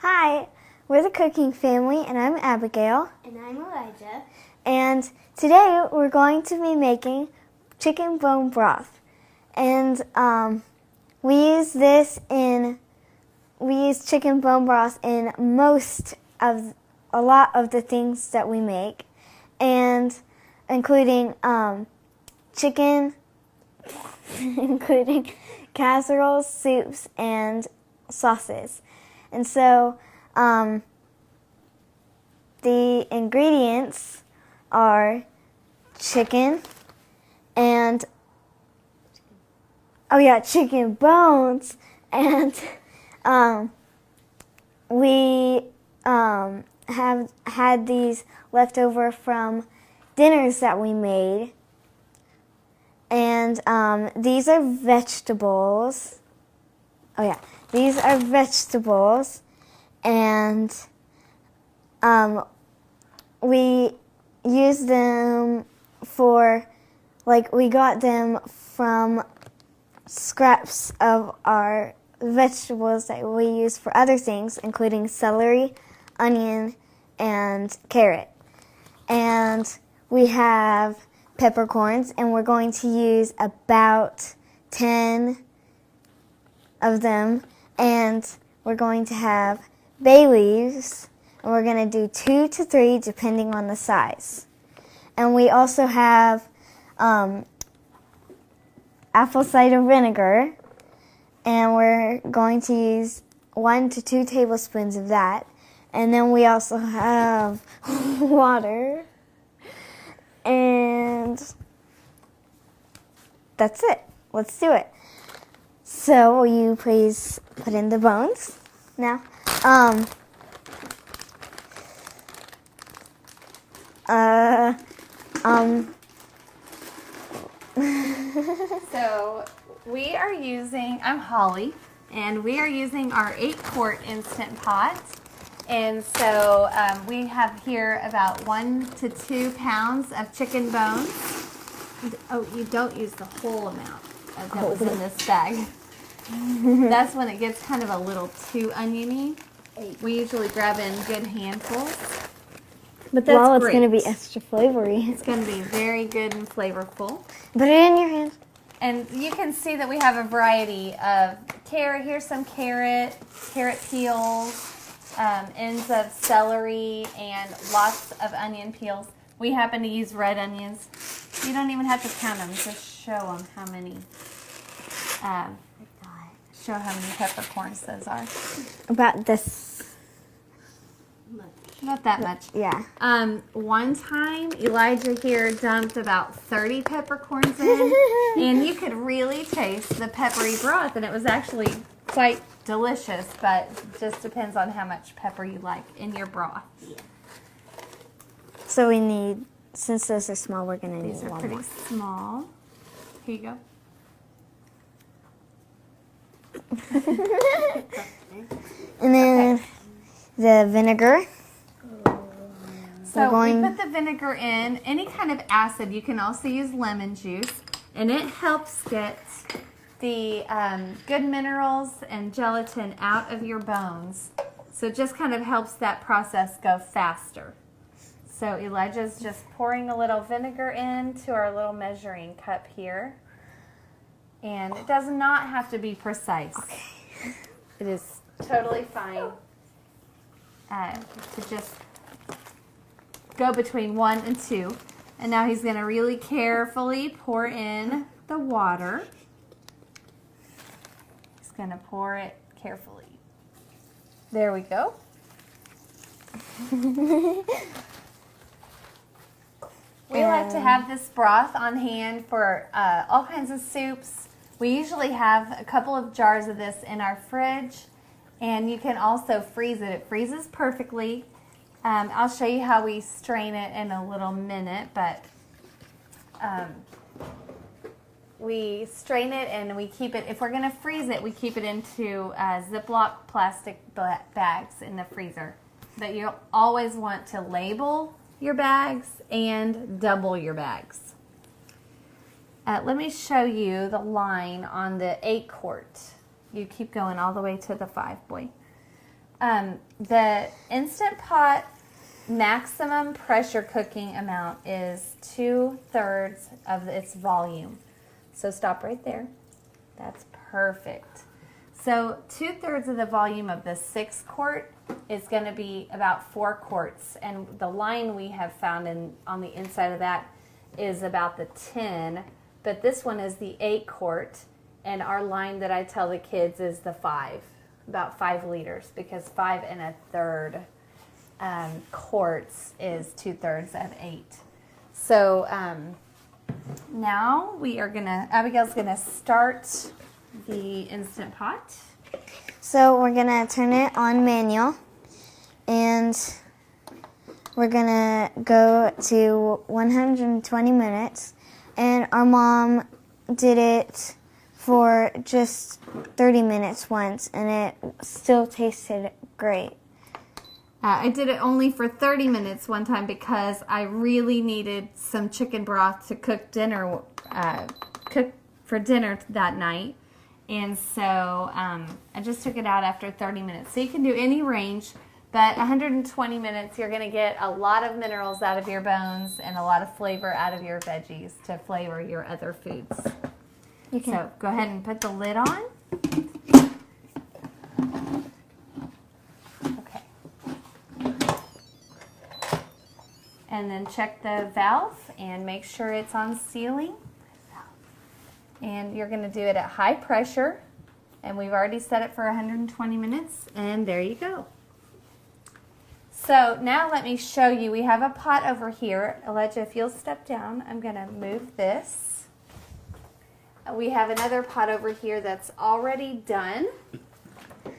Hi, we're the Cooking Family, and I'm Abigail. And I'm Elijah. And today we're going to be making chicken bone broth. And we use chicken bone broth in a lot of the things that we make, and including chicken, including casseroles, soups, and sauces. And so the ingredients are chicken and chicken bones, and we have had these left over from dinners that we made. And these are vegetables. These are vegetables, and we use them we got them from scraps of our vegetables that we use for other things, including celery, onion, and carrot. And we have peppercorns, and we're going to use about 10 of them. And we're going to have bay leaves, and we're going to do 2 to 3 depending on the size. And we also have apple cider vinegar, and we're going to use 1 to 2 tablespoons of that. And then we also have water, and that's it. Let's do it. So will you please put in the bones now? So we are using, I'm Holly, and we are using our 8-quart Instant Pot. And so we have here about 1 to 2 pounds of chicken bones. Oh, you don't use the whole amount that was in this bag. That's when it gets kind of a little too oniony. We usually grab in good handfuls. But that's Well, it's great. going to be extra flavory. It's going to be very good and flavorful. Put it in your hand. And you can see that we have a variety of carrot. Here's some carrot peels, ends of celery, and lots of onion peels. We happen to use red onions. You don't even have to count them. Just show them how many. Show how many peppercorns those are. About this. Not that much. Yeah. One time, Elijah here dumped about 30 peppercorns in, and you could really taste the peppery broth, and it was actually quite delicious, but just depends on how much pepper you like in your broth. Yeah. So we need, since those are small, we're going to need These are one pretty more. small. Here you go. And then the vinegar. So we put the vinegar in. Any kind of acid, you can also use lemon juice, and it helps get the good minerals and gelatin out of your bones. So it just kind of helps that process go faster. So Elijah's just pouring a little vinegar into our little measuring cup here. And it does not have to be precise. Okay. It is totally fine to just go between 1 and 2. And now he's going to really carefully pour in the water. He's going to pour it carefully. There we go. We like to have this broth on hand for all kinds of soups. We usually have a couple of jars of this in our fridge, and you can also freeze it. It freezes perfectly. I'll show you how we strain it in a little minute, but we strain it and we keep it, if we're going to freeze it, we keep it into Ziploc plastic bags in the freezer. But you'll always want to label your bags and double your bags. Let me show you the line on the 8-quart. You keep going all the way to the 5, boy. The Instant Pot maximum pressure cooking amount is 2/3 of its volume. So stop right there. That's perfect. So 2/3 of the volume of the 6-quart is going to be about 4 quarts. And the line we have found on the inside of that is about the 10. But this one is the 8-quart. And our line that I tell the kids is the 5, about 5 liters, because 5 1/3 quarts is 2/3 of 8. So now Abigail's gonna start the Instant Pot. So we're gonna turn it on manual, and we're gonna go to 120 minutes. And our mom did it for just 30 minutes once, and it still tasted great. I did it only for 30 minutes one time because I really needed some chicken broth to cook for dinner that night. And so I just took it out after 30 minutes. So you can do any range, but 120 minutes, you're going to get a lot of minerals out of your bones and a lot of flavor out of your veggies to flavor your other foods. So go ahead and put the lid on. Okay. And then check the valve and make sure it's on sealing. And you're going to do it at high pressure. And we've already set it for 120 minutes. And there you go. So now let me show you. We have a pot over here. Elijah, if you'll step down, I'm going to move this. We have another pot over here that's already done.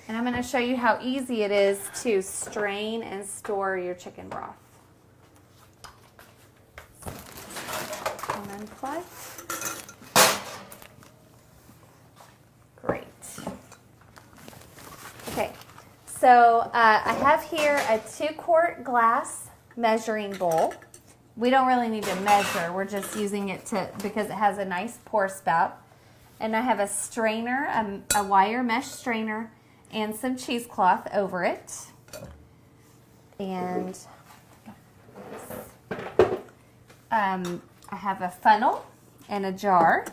And I'm going to show you how easy it is to strain and store your chicken broth. And unplug. Great. Okay, so I have here a 2-quart glass measuring bowl. We don't really need to measure. We're just using it because it has a nice pour spout. And I have a strainer, a wire mesh strainer, and some cheesecloth over it. And I have a funnel and a jar.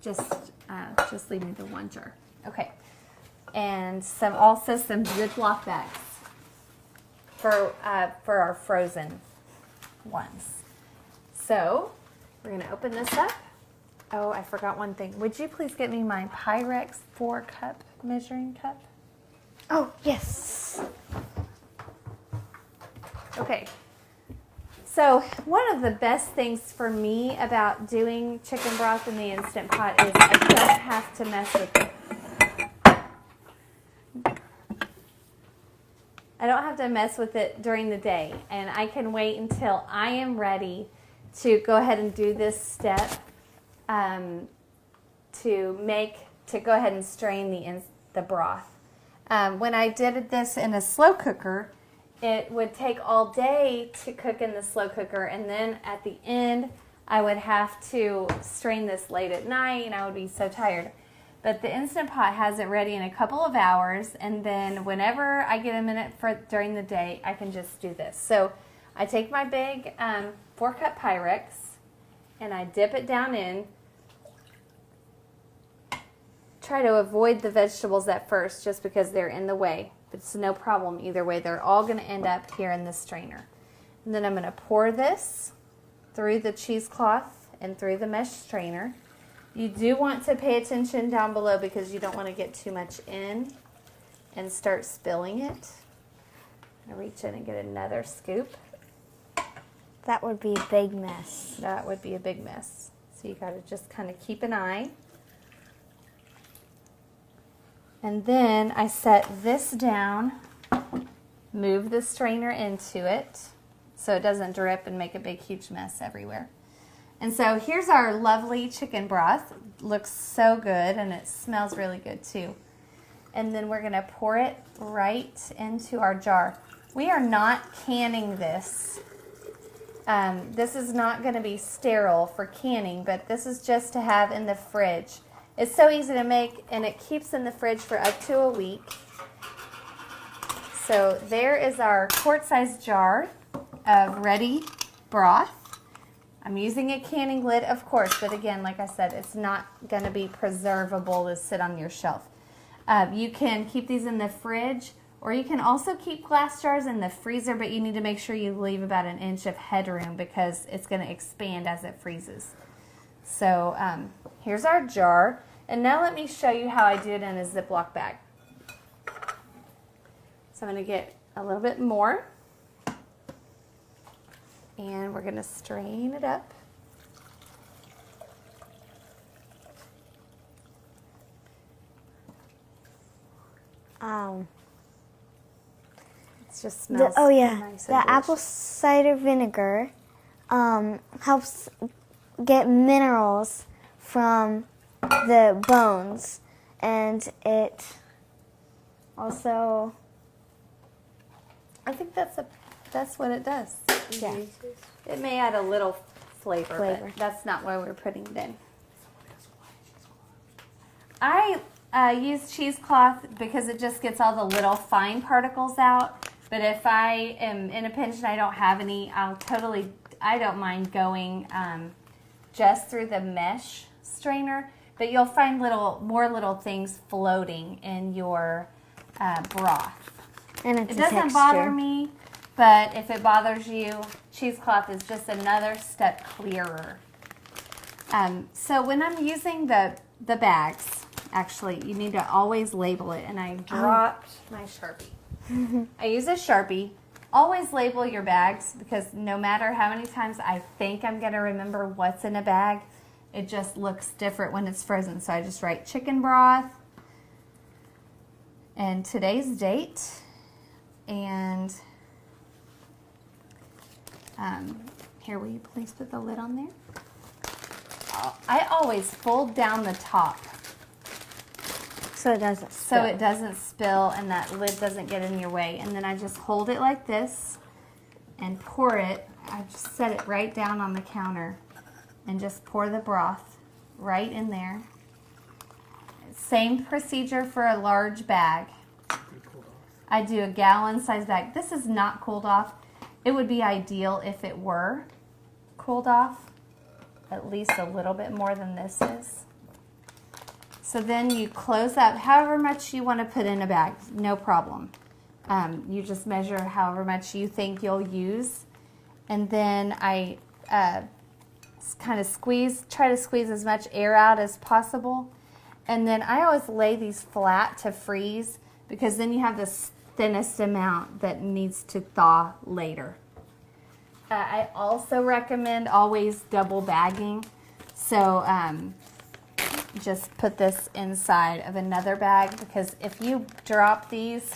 Just leave me the one jar. Okay. And also some Ziploc bags for our frozen ones. So we're going to open this up. Oh, I forgot one thing. Would you please get me my Pyrex 4-cup measuring cup? Oh, yes. Okay. So one of the best things for me about doing chicken broth in the Instant Pot is I don't have to mess with it. I don't have to mess with it during the day, and I can wait until I am ready to go ahead and do this step to go ahead and strain the broth. When I did this in a slow cooker, it would take all day to cook in the slow cooker, and then at the end I would have to strain this late at night, and I would be so tired. But the Instant Pot has it ready in a couple of hours, and then whenever I get a minute during the day, I can just do this. So I take my big 4-cup Pyrex, and I dip it down in. Try to avoid the vegetables at first just because they're in the way. But it's no problem either way. They're all going to end up here in the strainer. And then I'm going to pour this through the cheesecloth and through the mesh strainer. You do want to pay attention down below because you don't want to get too much in and start spilling it. I'm going to reach in and get another scoop. That would be a big mess. That would be a big mess. So you got to just kind of keep an eye. And then I set this down, move the strainer into it so it doesn't drip and make a big huge mess everywhere. And so here's our lovely chicken broth. Looks so good, and it smells really good too. And then we're going to pour it right into our jar. We are not canning this. This is not going to be sterile for canning, but this is just to have in the fridge. It's so easy to make, and it keeps in the fridge for up to a week. So there is our quart-sized jar of ready broth. I'm using a canning lid, of course, but again, like I said, it's not going to be preservable to sit on your shelf. You can keep these in the fridge, or you can also keep glass jars in the freezer, but you need to make sure you leave about an inch of headroom because it's going to expand as it freezes. So here's our jar, and now let me show you how I do it in a Ziploc bag. So I'm going to get a little bit more. And we're going to strain it up. It just smells nice and the apple cider vinegar helps get minerals from the bones, and it also, I think that's what it does. Yeah. It may add a little flavor, but that's not why we're putting it in. I use cheesecloth because it just gets all the little fine particles out. But if I am in a pinch and I don't have any, I don't mind going just through the mesh strainer. But you'll find more little things floating in your broth. And it's it doesn't bother me. But if it bothers you, cheesecloth is just another step clearer. So when I'm using the bags, actually, you need to always label it. And I dropped my Sharpie. I use a Sharpie. Always label your bags because no matter how many times I think I'm going to remember what's in a bag, it just looks different when it's frozen. So I just write chicken broth and today's date and... here, will you please put the lid on there? I always fold down the top so it doesn't spill and that lid doesn't get in your way. And then I just hold it like this and pour it. I just set it right down on the counter and just pour the broth right in there. Same procedure for a large bag. I do a gallon size bag. This is not cooled off. It would be ideal if it were cooled off, at least a little bit more than this is. So then you close up however much you want to put in a bag, no problem. You just measure however much you think you'll use. And then I kind of try to squeeze as much air out as possible. And then I always lay these flat to freeze because then you have this thinnest amount that needs to thaw later. I also recommend always double bagging. So just put this inside of another bag because if you drop these,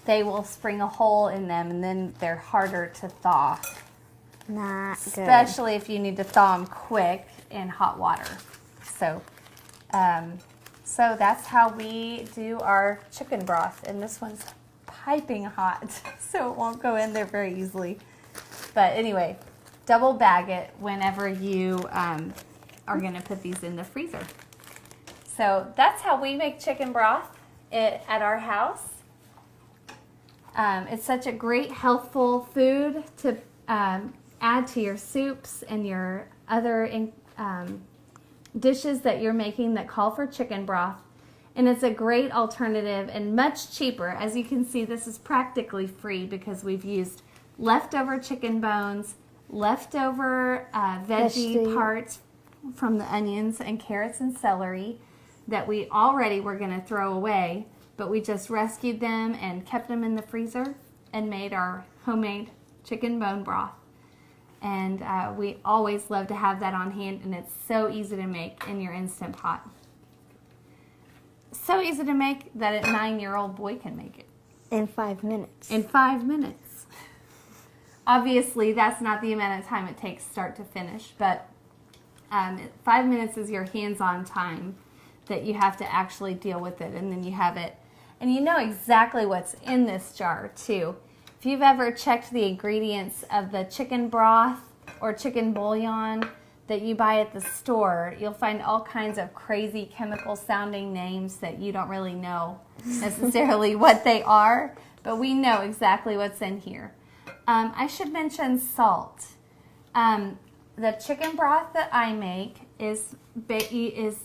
they will spring a hole in them and then they're harder to thaw. Not good. Especially if you need to thaw them quick in hot water. So that's how we do our chicken broth. And this one's piping hot, so it won't go in there very easily. But anyway, double bag it whenever you are going to put these in the freezer. So that's how we make chicken broth at our house. It's such a great, healthful food to add to your soups and your other dishes that you're making that call for chicken broth. And it's a great alternative and much cheaper. As you can see, this is practically free because we've used leftover chicken bones, leftover veggie parts from the onions and carrots and celery that we already were going to throw away, but we just rescued them and kept them in the freezer and made our homemade chicken bone broth. And we always love to have that on hand, and it's so easy to make in your Instant Pot. So easy to make that a 9-year-old boy can make it. In 5 minutes. In 5 minutes. Obviously, that's not the amount of time it takes start to finish, but 5 minutes is your hands-on time that you have to actually deal with it, and then you have it. And you know exactly what's in this jar, too. If you've ever checked the ingredients of the chicken broth or chicken bouillon that you buy at the store, you'll find all kinds of crazy chemical sounding names that you don't really know necessarily what they are, but we know exactly what's in here. I should mention salt. The chicken broth that I make is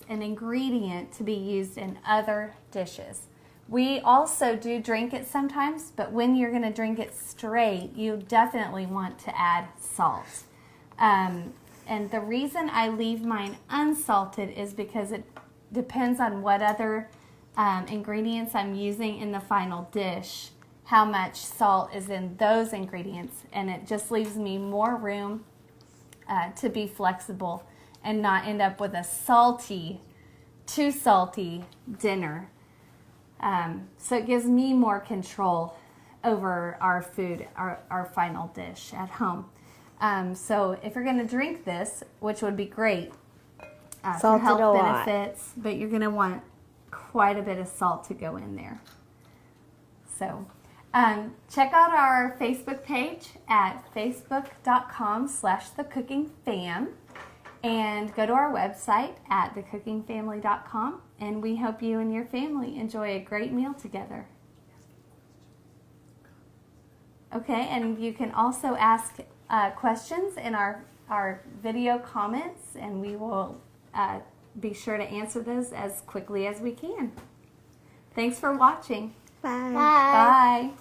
an ingredient to be used in other dishes. We also do drink it sometimes, but when you're going to drink it straight, you definitely want to add salt. And the reason I leave mine unsalted is because it depends on what other ingredients I'm using in the final dish, how much salt is in those ingredients, and it just leaves me more room to be flexible and not end up with a too salty dinner. So it gives me more control over our food, our final dish at home. So if you're going to drink this, which would be great for health benefits, but you're going to want quite a bit of salt to go in there. So check out our Facebook page at facebook.com/thecookingfam and go to our website at thecookingfamily.com, and we hope you and your family enjoy a great meal together. Okay, and you can also ask questions in our video comments, and we will be sure to answer those as quickly as we can. Thanks for watching. Bye. Bye.